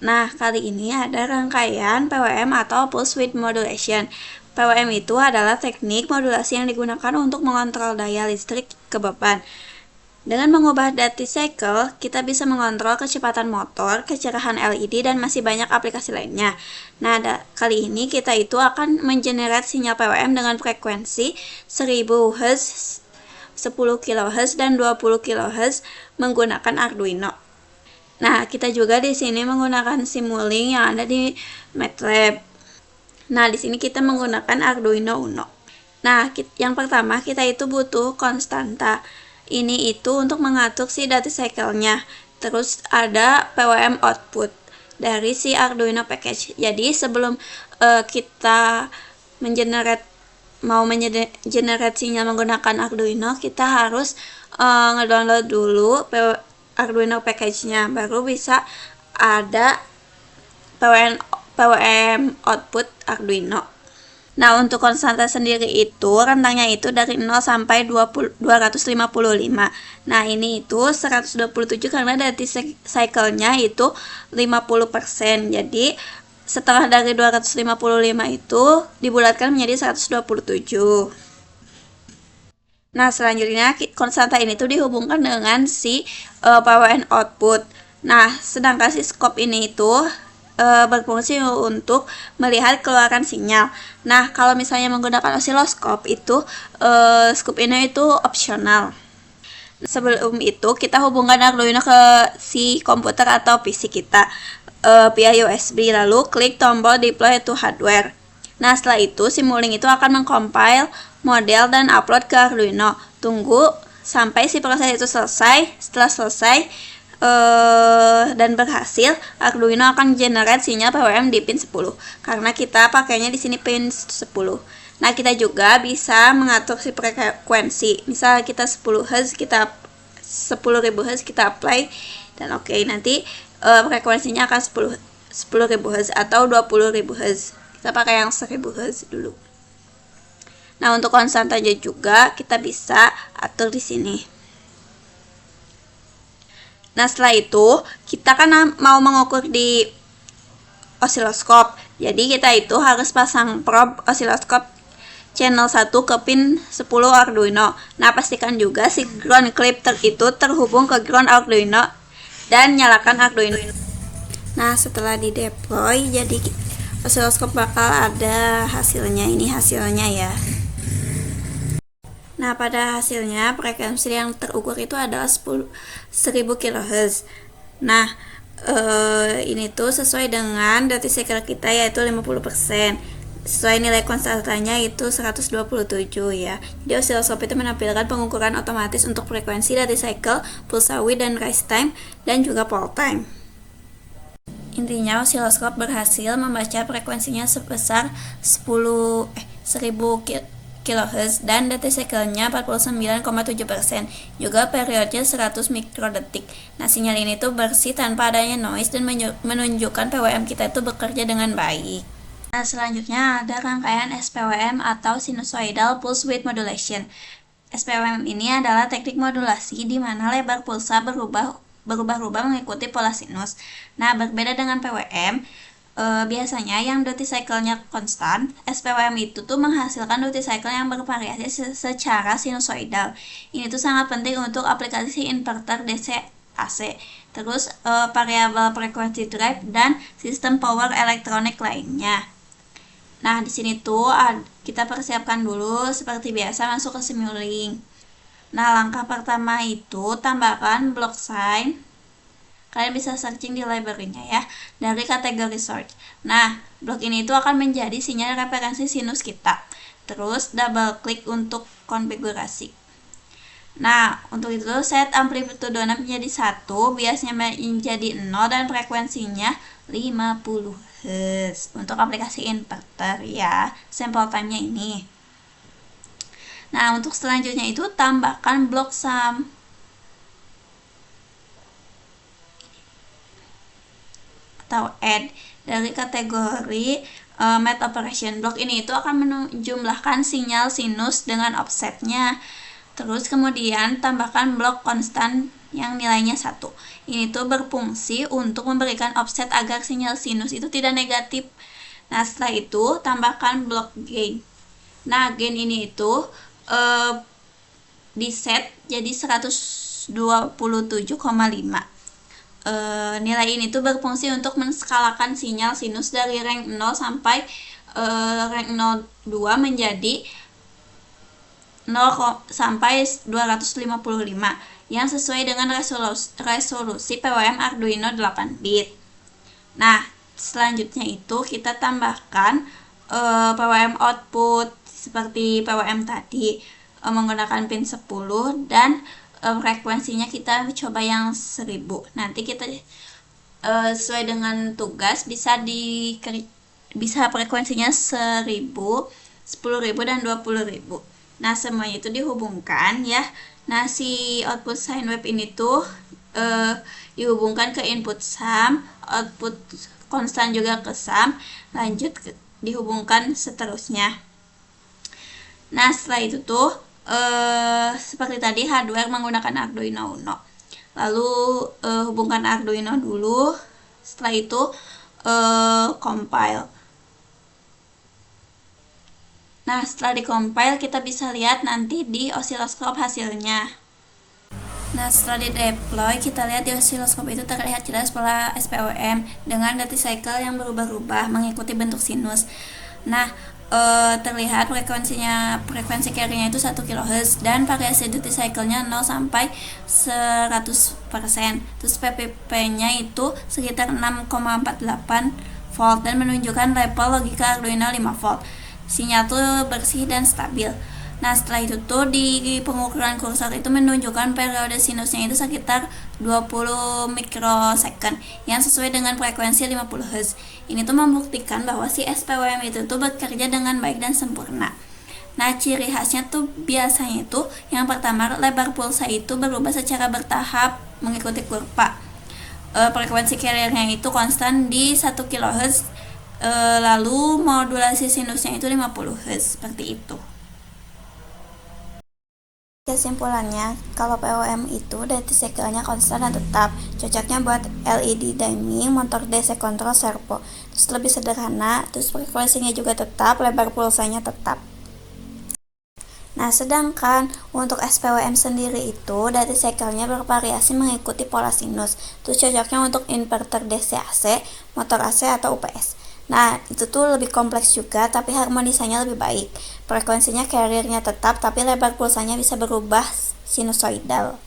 Nah, kali ini ada rangkaian PWM atau Pulse Width Modulation. PWM itu adalah teknik modulasi yang digunakan untuk mengontrol daya listrik ke beban. Dengan mengubah duty cycle, kita bisa mengontrol kecepatan motor, kecerahan LED, dan masih banyak aplikasi lainnya. Nah, kali ini kita itu akan mengenerate sinyal PWM dengan frekuensi 1000 Hz, 10 kHz, dan 20 kHz menggunakan Arduino. Nah, kita juga di sini menggunakan Simulink yang ada di MATLAB. Nah, di sini kita menggunakan Arduino Uno. Nah, yang pertama kita itu butuh konstanta. Ini itu untuk mengatur si duty cycle-nya. Terus ada PWM output dari si Arduino package. Jadi sebelum kita mau mengenerate sinyal menggunakan Arduino, kita harus ngedownload dulu Arduino package-nya, baru bisa ada PWM output Arduino. Nah, untuk konstanta sendiri itu rentangnya itu dari 0 sampai 255. Nah, ini itu 127 karena duty cycle-nya itu 50%. Jadi setelah dari 255 itu dibulatkan menjadi 127. Nah, selanjutnya konstanta ini tuh dihubungkan dengan si PWM output. Nah, sedangkan si scope ini itu berfungsi untuk melihat keluaran sinyal. Nah, kalau misalnya menggunakan osiloskop itu scope ini itu opsional. Sebelum itu kita hubungkan Arduino ke si komputer atau PC kita via USB, lalu klik tombol deploy to hardware. Nah, setelah itu Simulink itu akan mengcompile model dan upload ke Arduino. Tunggu sampai si proses itu selesai. Setelah selesai dan berhasil, Arduino akan generate sinyal PWM di pin 10 karena kita pakainya di sini pin 10. Nah, kita juga bisa mengatur si frekuensi. Misal kita 10 Hz, kita 10.000 Hz kita apply dan oke, nanti frekuensinya akan 10.000 Hz atau 20.000 Hz. Kita pakai yang 1000 Hz dulu. Nah, untuk konstantanya juga kita bisa atur di sini. Nah, setelah itu kita kan mau mengukur di osiloskop. Jadi kita itu harus pasang probe osiloskop channel 1 ke pin 10 Arduino. Nah, pastikan juga si ground clip itu terhubung ke ground Arduino dan nyalakan Arduino. Nah, setelah di deploy, jadi osiloskop bakal ada hasilnya. Ini hasilnya ya. Nah, pada hasilnya frekuensi yang terukur itu adalah 1000 kHz. Nah, ini tuh sesuai dengan duty cycle kita yaitu 50%. Sesuai nilai konstantanya itu 127 ya. Jadi osiloskop itu menampilkan pengukuran otomatis untuk frekuensi, duty cycle, pulse width, dan rise time, dan juga pole time. Intinya osiloskop berhasil membaca frekuensinya sebesar 1000 kHz dan duty cycle-nya 49,7%, juga periode 100 mikrodetik. Nah, sinyal ini tuh bersih tanpa adanya noise dan menunjukkan PWM kita itu bekerja dengan baik. Nah, selanjutnya ada rangkaian SPWM atau Sinusoidal Pulse Width Modulation. SPWM ini adalah teknik modulasi di mana lebar pulsa berubah-ubah mengikuti pola sinus. Nah, berbeda dengan PWM, biasanya yang duty cycle-nya konstan, SPWM itu tuh menghasilkan duty cycle yang bervariasi secara sinusoidal. Ini tuh sangat penting untuk aplikasi inverter DC AC. Terus variabel frekuensi drive dan sistem power elektronik lainnya. Nah, di sini tuh kita persiapkan dulu seperti biasa masuk ke Simulink. Nah, langkah pertama itu tambahkan block sign. Kalian bisa searching di library-nya ya, dari kategori search. Nah, blok ini itu akan menjadi sinyal referensi sinus kita. Terus double klik untuk konfigurasi. Nah, untuk itu set amplitudenya menjadi 1, biasnya menjadi 0, dan frekuensinya 50 Hz. Untuk aplikasi inverter ya, sample time-nya ini. Nah, untuk selanjutnya itu tambahkan blok sum. Atau add dari kategori math operation. Blok ini itu akan menjumlahkan sinyal sinus dengan offsetnya. Terus kemudian tambahkan blok konstan yang nilainya 1. Ini tuh berfungsi untuk memberikan offset agar sinyal sinus itu tidak negatif. Nah, setelah itu tambahkan block gain. Nah, gain ini itu di set jadi 127,5. Nilai ini tuh berfungsi untuk menskalakan sinyal sinus dari rank 0 sampai rank 0,2 menjadi 0 sampai 255 yang sesuai dengan resolusi PWM Arduino 8 bit. Nah, selanjutnya itu kita tambahkan PWM output seperti PWM tadi menggunakan pin 10 dan frekuensinya kita coba yang 1000. Nanti kita sesuai dengan tugas bisa frekuensinya 1000, 10.000 dan 20.000. Nah, semuanya itu dihubungkan ya. Nah, si output sine wave ini tuh dihubungkan ke input sum, output konstan juga ke sum, lanjut dihubungkan seterusnya. Nah, setelah itu tuh seperti tadi hardware menggunakan Arduino Uno. Lalu hubungkan Arduino dulu. Setelah itu compile. Nah, setelah di-compile kita bisa lihat nanti di osiloskop hasilnya. Nah, setelah di-deploy, kita lihat di osiloskop itu terlihat jelas pola SPOM dengan duty cycle yang berubah-ubah mengikuti bentuk sinus. Nah, terlihat frekuensi carry-nya itu 1 kHz dan variasi duty cycle-nya 0 sampai 100%. Terus PPP-nya itu sekitar 6,48 volt dan menunjukkan level logika Arduino 5 volt. Sinyal tuh bersih dan stabil. Nah, setelah itu tuh di pengukuran kursor itu menunjukkan periode sinusnya itu sekitar 20 mikrosecond yang sesuai dengan frekuensi 50 Hz. Ini tuh membuktikan bahwa si SPWM itu tuh bekerja dengan baik dan sempurna. Nah, ciri khasnya tuh biasanya itu yang pertama, lebar pulsa itu berubah secara bertahap mengikuti kurva. Frekuensi carrier-nya itu konstan di 1 kHz, lalu modulasi sinusnya itu 50 Hz, seperti itu. Kesimpulannya, kalau PWM itu duty cycle-nya konstan dan tetap, cocoknya buat LED diming, motor DC control servo. Terus lebih sederhana, terus frekuensinya juga tetap, lebar pulsanya tetap. Nah, sedangkan untuk SPWM sendiri itu duty cycle-nya bervariasi mengikuti pola sinus. Terus cocoknya untuk inverter DC AC, motor AC atau UPS. Nah, itu tuh lebih kompleks juga, tapi harmonisanya lebih baik. Frekuensinya carrier-nya tetap, tapi lebar pulsanya bisa berubah sinusoidal.